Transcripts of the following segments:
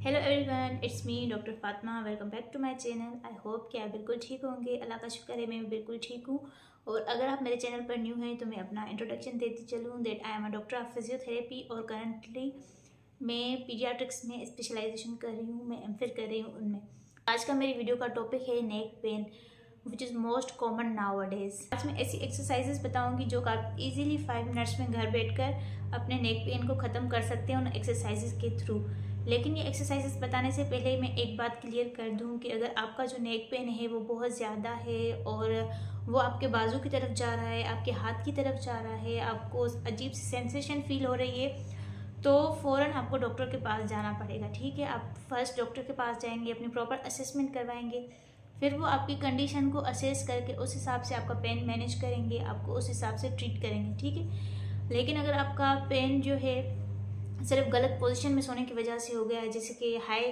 Hello everyone, it's me doctor Fatima. Welcome back to my channel. I hope कि आप बिल्कुल ठीक होंगे। अल्लाह का शुक्र है, मैं भी बिल्कुल ठीक हूँ। और अगर आप मेरे चैनल पर न्यू हैं तो मैं अपना इंट्रोडक्शन देती चलूँ that I am a doctor of physiotherapy और करंटली मैं पीडियाट्रिक्स में स्पेशलाइजेशन कर रही हूँ। मैं एमफिल कर रही हूँ उनमें। आज का मेरी वीडियो का टॉपिक है neck pain which is most common now days. आज मैं ऐसी एक्सरसाइजेस बताऊंगी जो आप इजीली 5 मिनट्स में घर बैठकर अपने नेक पेन को ख़त्म कर सकते हैं उन एक्सरसाइजेस के थ्रू। लेकिन ये एक्सरसाइजेस बताने से पहले मैं एक बात क्लियर कर दूं कि अगर आपका जो नेक पेन है वो बहुत ज़्यादा है और वो आपके बाजू की तरफ जा रहा है, आपके हाथ की तरफ जा रहा है, आपको अजीब सी सेंसेशन फील हो रही है, तो फ़ौरन आपको डॉक्टर के पास जाना पड़ेगा। ठीक है, आप फर्स्ट डॉक्टर के पास जाएंगे, अपनी प्रॉपर असेसमेंट करवाएंगे, फिर वो आपकी कंडीशन को असेस करके उस हिसाब से आपका पेन मैनेज करेंगे, आपको उस हिसाब से ट्रीट करेंगे। ठीक है, लेकिन अगर आपका पेन जो है सिर्फ गलत पोजीशन में सोने की वजह से हो गया है, जैसे कि हाई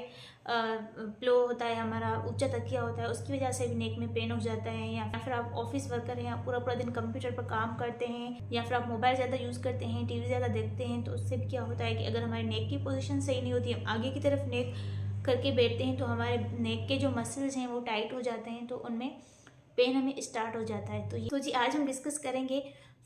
प्लो होता है, हमारा ऊंचा तकिया होता है, उसकी वजह से भी नेक में पेन हो जाता है, या फिर आप ऑफिस वर्कर हैं, आप पूरा पूरा दिन कंप्यूटर पर काम करते हैं, या फिर आप मोबाइल ज़्यादा यूज़ करते हैं, टीवी ज़्यादा देखते हैं, तो उससे भी क्या होता है कि अगर हमारी नेक की पोजीशन सही नहीं होती, हम आगे की तरफ नेक करके बैठते हैं तो हमारे नेक के जो मसल्स हैं वो टाइट हो जाते हैं, तो उनमें पेन हमें स्टार्ट हो जाता है। तो जी आज हम डिस्कस करेंगे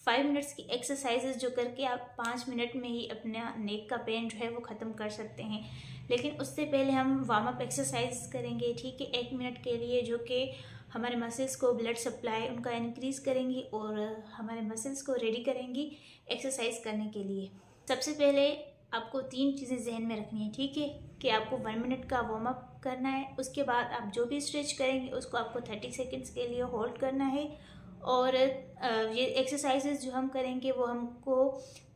5 मिनट्स की एक्सरसाइजेज जो करके आप 5 मिनट में ही अपना नेक का पेन जो है वो ख़त्म कर सकते हैं। लेकिन उससे पहले हम वार्म अप एक्सरसाइज करेंगे। ठीक है, 1 मिनट के लिए, जो कि हमारे मसल्स को ब्लड सप्लाई उनका इंक्रीज़ करेंगी और हमारे मसल्स को रेडी करेंगी एक्सरसाइज करने के लिए। सबसे पहले आपको 3 चीज़ें जहन में रखनी है। ठीक है, कि आपको 1 मिनट का वार्म अप करना है, उसके बाद आप जो भी स्ट्रेच करेंगे उसको आपको 30 सेकेंड्स के लिए होल्ड करना है। और ये एक्सरसाइजेज जो हम करेंगे वो हमको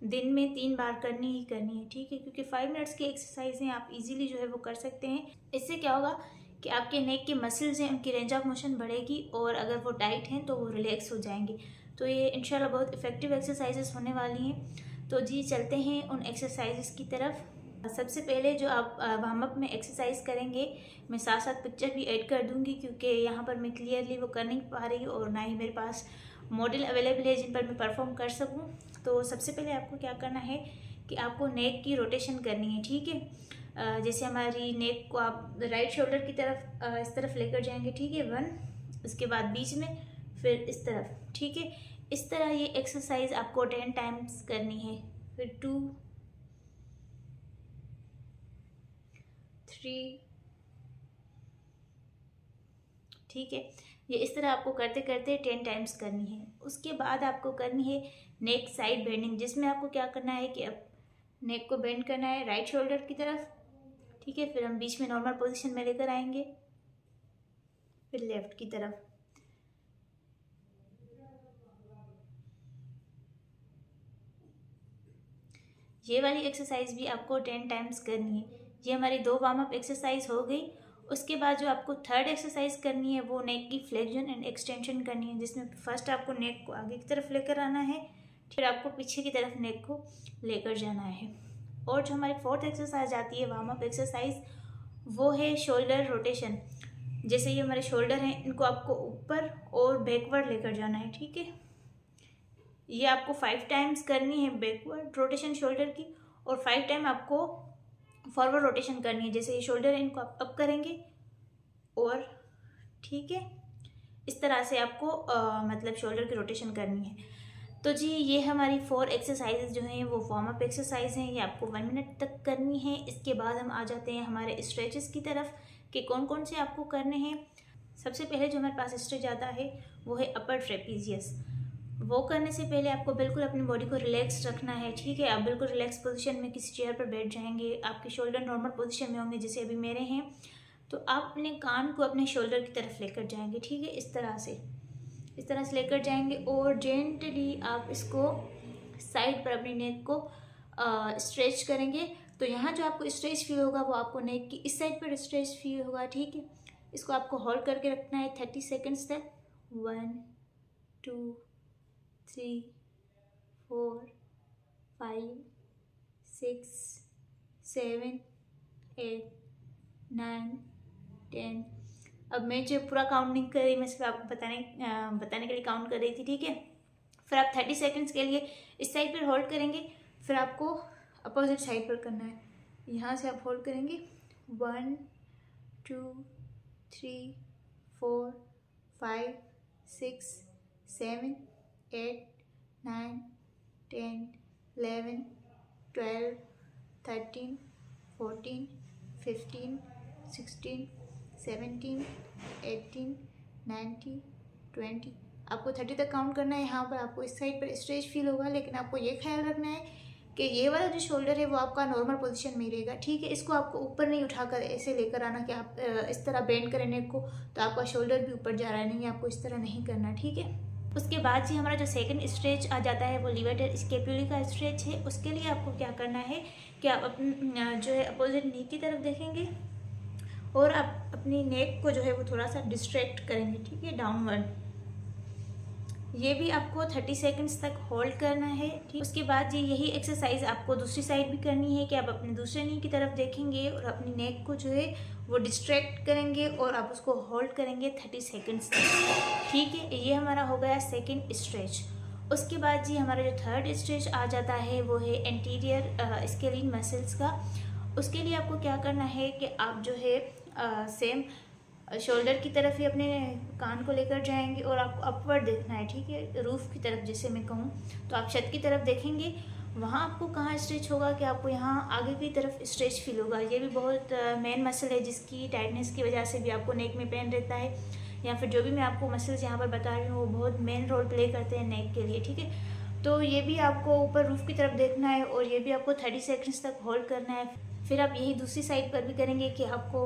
दिन में 3 बार करनी ही करनी है। ठीक है, क्योंकि 5 मिनट्स की एक्सरसाइजें आप इजीली जो है वो कर सकते हैं। इससे क्या होगा कि आपके नेक के मसल्स हैं उनकी रेंज ऑफ मोशन बढ़ेगी, और अगर वो टाइट हैं तो वो रिलैक्स हो जाएंगे। तो ये इंशाल्लाह बहुत इफेक्टिव एक्सरसाइजेस होने वाली हैं। तो जी चलते हैं उन एक्सरसाइजेस की तरफ। सबसे पहले जो आप वार्म अप में एक्सरसाइज करेंगे, मैं साथ साथ पिक्चर भी ऐड कर दूंगी, क्योंकि यहाँ पर मैं क्लियरली वो कर नहीं पा रही हूँ और ना ही मेरे पास मॉडल अवेलेबल है जिन पर मैं परफॉर्म कर सकूँ। तो सबसे पहले आपको क्या करना है कि आपको नेक की रोटेशन करनी है। ठीक है, जैसे हमारी नेक को आप राइट शोल्डर की तरफ इस तरफ लेकर जाएंगे। ठीक है, 1, उसके बाद बीच में, फिर इस तरफ। ठीक है, इस तरह ये एक्सरसाइज आपको 10 टाइम्स करनी है। फिर 2, 3। ठीक है, ये इस तरह आपको करते करते 10 टाइम्स करनी है। उसके बाद आपको करनी है नेक साइड बेंडिंग, जिसमें आपको क्या करना है कि अब नेक को बेंड करना है राइट शोल्डर की तरफ। ठीक है, फिर हम बीच में नॉर्मल पोजीशन में लेकर आएंगे, फिर लेफ्ट की तरफ। ये वाली एक्सरसाइज भी आपको 10 टाइम्स करनी है। ये हमारी 2 वार्म अप एक्सरसाइज हो गई। उसके बाद जो आपको थर्ड एक्सरसाइज करनी है वो नेक की फ्लेक्शन एंड एक्सटेंशन करनी है, जिसमें फर्स्ट आपको नेक को आगे की तरफ लेकर आना है, फिर आपको पीछे की तरफ नेक को लेकर जाना है। और जो हमारी फोर्थ एक्सरसाइज आती है वार्म अप एक्सरसाइज, वो है शोल्डर रोटेशन। जैसे ये हमारे शोल्डर हैं, इनको आपको ऊपर और बैकवर्ड लेकर जाना है। ठीक है, ये आपको 5 टाइम्स करनी है बैकवर्ड रोटेशन शोल्डर की, और 5 टाइम आपको फॉरवर्ड रोटेशन करनी है। जैसे ये शोल्डर है, इनको आप अप करेंगे और ठीक है, इस तरह से आपको मतलब शोल्डर की रोटेशन करनी है। तो जी ये हमारी 4 एक्सरसाइजेज जो हैं वो वार्म अप एक्सरसाइज हैं, ये आपको 1 मिनट तक करनी है। इसके बाद हम आ जाते हैं हमारे स्ट्रेचेस की तरफ कि कौन कौन से आपको करने हैं। सबसे पहले जो हमारे पास स्ट्रेच आता है वो है अपर ट्रेपीजियस। वो करने से पहले आपको बिल्कुल अपनी बॉडी को रिलैक्स रखना है। ठीक है, आप बिल्कुल रिलैक्स पोजीशन में किसी चेयर पर बैठ जाएंगे, आपके शोल्डर नॉर्मल पोजीशन में होंगे जैसे अभी मेरे हैं। तो आप अपने कान को अपने शोल्डर की तरफ लेकर जाएंगे। ठीक है, इस तरह से लेकर जाएंगे और जेंटली आप इसको साइड पर अपनी नेक को स्ट्रेच करेंगे। तो यहाँ जो आपको स्ट्रेच फील होगा वो आपको नेक की इस साइड पर स्ट्रेच फील होगा। ठीक है, इसको आपको होल्ड करके रखना है 30 सेकेंड्स तक। 1, 2, 3, 4, 5, 6, 7, 8, 9, 10। अब मैं जो पूरा काउंट नहीं कर रही, मैं सिर्फ आपको बताने के लिए काउंट कर रही थी। ठीक है, फिर आप 30 सेकेंड्स के लिए इस साइड पर होल्ड करेंगे, फिर आपको अपोजिट साइड पर करना है। यहाँ से आप होल्ड करेंगे 1 2 3 4 5 6 7 8 9 10 11 12 13 14 15 16 17 18 19 20। आपको 30 तक काउंट करना है। यहाँ पर आपको इस साइड पर स्ट्रेच फील होगा, लेकिन आपको ये ख्याल रखना है कि ये वाला जो शोल्डर है वो आपका नॉर्मल पोजीशन में रहेगा, ठीक है। इसको आपको ऊपर नहीं उठाकर ऐसे लेकर आना कि आप इस तरह बेंड करें नेक को, तो आपका शोल्डर भी ऊपर जा रहा है, नहीं, आपको इस तरह नहीं करना, ठीक है। उसके बाद जी हमारा जो सेकंड स्ट्रेच आ जाता है वो लिवेटर स्केपुली का स्ट्रेच है। उसके लिए आपको क्या करना है कि आप जो है अपोजिट नी की तरफ देखेंगे और आप अपनी नेक को जो है वो थोड़ा सा डिस्ट्रैक्ट करेंगे, ठीक है, डाउनवर्ड। ये भी आपको 30 सेकंड्स तक होल्ड करना है, ठीक। उसके बाद जी यही एक्सरसाइज आपको दूसरी साइड भी करनी है कि आप अपने दूसरे नी की तरफ देखेंगे और अपनी नेक को जो है वो डिस्ट्रैक्ट करेंगे और आप उसको होल्ड करेंगे 30 सेकंड्स तक, ठीक है। ये हमारा हो गया सेकंड स्ट्रेच। उसके बाद जी हमारा जो थर्ड स्ट्रेच आ जाता है वो है एंटीरियर स्केलिन मसल्स का। उसके लिए आपको क्या करना है कि आप जो है सेम शोल्डर की तरफ ही अपने कान को लेकर जाएंगे और आपको अपवर्ड देखना है, ठीक है, रूफ की तरफ जैसे मैं कहूँ, तो आप छत की तरफ देखेंगे। वहाँ आपको कहाँ स्ट्रेच होगा कि आपको यहाँ आगे की तरफ स्ट्रेच फील होगा। ये भी बहुत मेन मसल है जिसकी टाइटनेस की वजह से भी आपको नेक में पेन रहता है, या फिर जो भी मैं आपको मसल्स यहाँ पर बता रही हूँ वो बहुत मेन रोल प्ले करते हैं नेक के लिए, ठीक है। तो ये भी आपको ऊपर रूफ की तरफ देखना है और ये भी आपको 30 सेकंड्स तक होल्ड करना है। फिर आप यही दूसरी साइड पर भी करेंगे कि आपको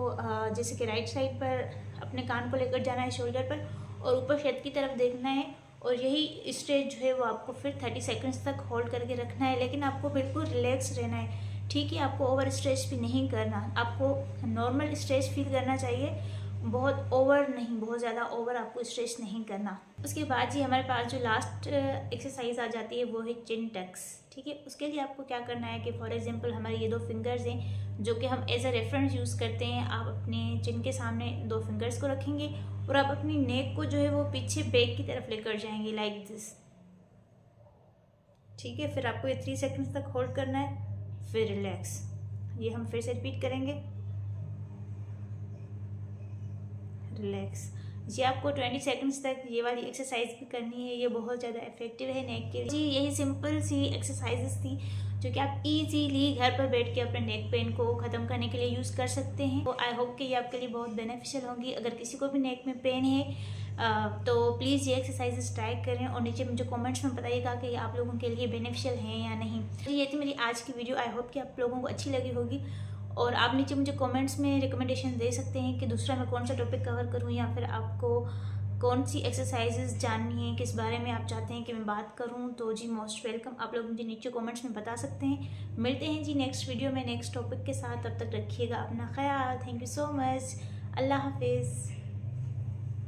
जैसे कि राइट साइड पर अपने कान को लेकर जाना है शोल्डर पर और ऊपर छत की तरफ देखना है और यही स्ट्रेच जो है वो आपको फिर 30 सेकंड्स तक होल्ड करके रखना है। लेकिन आपको बिल्कुल रिलैक्स रहना है, ठीक है। आपको ओवर स्ट्रेच भी नहीं करना, आपको नॉर्मल स्ट्रेच फील करना चाहिए, बहुत ओवर नहीं, बहुत ज़्यादा ओवर आपको स्ट्रेच नहीं करना। उसके बाद जी हमारे पास जो लास्ट एक्सरसाइज आ जाती है वो है चिन टक्स, ठीक है। उसके लिए आपको क्या करना है कि फॉर एग्जांपल हमारे ये 2 फिंगर्स हैं जो कि हम एज अ रेफरेंस यूज़ करते हैं। आप अपने चिन के सामने 2 फिंगर्स को रखेंगे और आप अपनी नेक को जो है वो पीछे बैक की तरफ लेकर जाएंगे लाइक दिस, ठीक है। फिर आपको ये 3 सेकंड्स तक होल्ड करना है, फिर रिलैक्स। ये हम फिर से रिपीट करेंगे, रिलैक्स। ये आपको 20 सेकंड्स तक ये वाली एक्सरसाइज भी करनी है। ये बहुत ज़्यादा इफेक्टिव है नेक के लिए जी। यही सिंपल सी एक्सरसाइजेस थी जो कि आप इजीली घर पर बैठ के अपने नेक पेन को ख़त्म करने के लिए यूज़ कर सकते हैं। तो आई होप कि ये आपके लिए बहुत बेनिफिशियल होंगी। अगर किसी को भी नेक में पेन है तो प्लीज़ ये एक्सरसाइजेस ट्राई करें और नीचे मुझे कमेंट्स में बताइएगा कि आप लोगों के लिए बेनिफिशियल हैं या नहीं। तो ये थी मेरी आज की वीडियो। आई होप कि आप लोगों को अच्छी लगी होगी और आप नीचे मुझे कमेंट्स में रिकमेंडेशन दे सकते हैं कि दूसरा मैं कौन सा टॉपिक कवर करूं या फिर आपको कौन सी एक्सरसाइजेस जाननी है, किस बारे में आप चाहते हैं कि मैं बात करूं। तो जी मोस्ट वेलकम, आप लोग मुझे नीचे कमेंट्स में बता सकते हैं। मिलते हैं जी नेक्स्ट वीडियो में नेक्स्ट टॉपिक के साथ। तब तक रखिएगा अपना ख्याल। Thank you so much. अल्लाह हाफिज़।